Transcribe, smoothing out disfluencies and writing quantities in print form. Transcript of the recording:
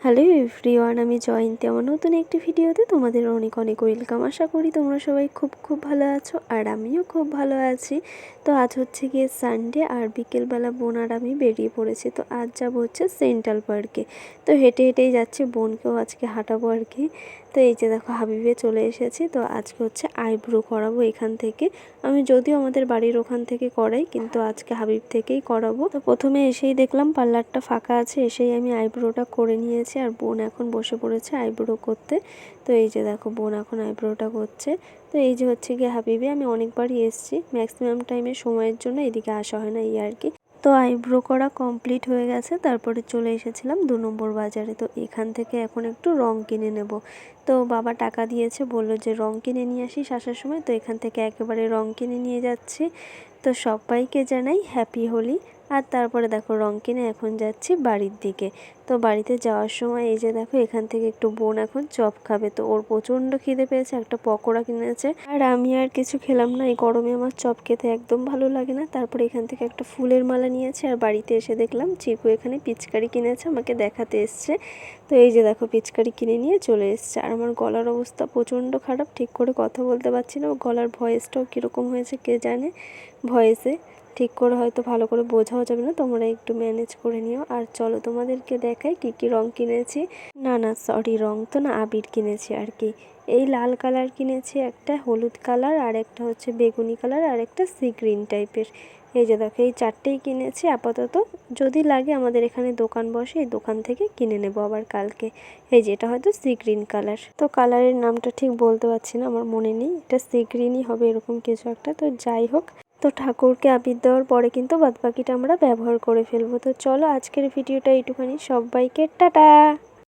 Hello everyone, আমি জয়ন্তী। আমার নতুন একটি ভিডিওতে তোমাদের অনেক অনেক ওয়েলকাম। আশা করি তোমরা সবাই খুব ভালো আছো, আর আমিও খুব ভালো আছি। তো আজ হচ্ছে গিয়ে সানডে, আর বিকেলবেলা বোন আর আমি বেরিয়ে পড়েছি। তো আজ যাবো হচ্ছে সেন্ট্রাল পার্কে। তো হেঁটে হেঁটেই যাচ্ছি, বোনকেও আজকে হাঁটাবো আর কি। তো এই যে দেখো হাবিবে চলে এসেছি। তো আজকে হচ্ছে আইব্রো করাবো এখান থেকে। আমি যদিও আমাদের বাড়ির ওখান থেকে করাই, কিন্তু আজকে হাবিব থেকেই করাবো। তো প্রথমে এসেই দেখলাম পার্লারটা ফাঁকা আছে, এসেই আমি আইব্রোটা করে নিয়েছি। আর বোন এখন বসে পড়েছে আইব্রো করতে। তো এই যে দেখো বোন এখন আইব্রোটা করছে। তো এই যে হচ্ছে গিয়ে হাবিবে, আমি অনেকবারই এসেছি, ম্যাক্সিমাম টাইমে সময়ের জন্য এদিকে আসা হয় না, এই আর কি। তো আইব্রো করা কমপ্লিট হয়ে গেছে, তারপরে চলে এসেছিলাম 2 নম্বর বাজারে। তো এখান থেকে এখন একটু রং কিনে নেব। তো বাবা টাকা দিয়েছে, বললো যে রং কিনে নিয়ে আসিস আসার সময়। তো এখান থেকে একেবারে রং কিনে নিয়ে যাচ্ছি। তো সবাইকে জানাই হ্যাপি হোলি। আর তারপরে দেখো রং কিনে এখন যাচ্ছি বাড়ির দিকে। তো বাড়িতে যাওয়ার সময় এই যে দেখো এখান থেকে একটু বোন এখন চপ খাবে। তো ওর প্রচণ্ড খিদে পেয়েছে, একটা পকোড়া কিনেছে। আর আমি আর কিছু খেলাম না, এই গরমে আমার চপ খেতে একদম ভালো লাগে না। তারপরে এখান থেকে একটা ফুলের মালা নিয়েছে। আর বাড়িতে এসে দেখলাম চিকু এখানে পিচকারি কিনেছে, আমাকে দেখাতে এসছে। তো এই যে দেখো পিচকারি কিনে নিয়ে চলে এসছে। আর আমার গলার অবস্থা প্রচণ্ড খারাপ, ঠিক করে কথা বলতে পারছি না। গলার ভয়েসটাও কীরকম হয়েছে কে জানে। ভয়েসে ঠিক করে হয়তো ভালো করে বোঝাও যাবে না, তোমরা একটু ম্যানেজ করে নিও। আর চলো তোমাদেরকে দেখাই কি কি রং কিনেছি। না সরি, রং তো না, আবির কিনেছি আর কি। এই লাল কালার কিনেছি, একটা হলুদ কালার, আর একটা হচ্ছে বেগুনি কালার, আর একটা সি গ্রিন টাইপের। এই যে দেখো এই চারটেই কিনেছি আপাতত। যদি লাগে আমাদের এখানে দোকান বসে, এই দোকান থেকে কিনে নেব আবার কালকে। এই যে এটা হয়তো সি গ্রিন কালার। তো কালারের নামটা ঠিক বলতে পারছি না, আমার মনে নেই। এটা সি গ্রিনই হবে এরকম কিছু একটা। তো যাই হোক, তো ঠাকুরকে আবির দেওয়ার পরে কিন্তু বাদবাকিটা আমরা ব্যবহার করে ফেলবো। তো চলো আজকের ভিডিওটা এইটুখানি, সবাইকে টাটা।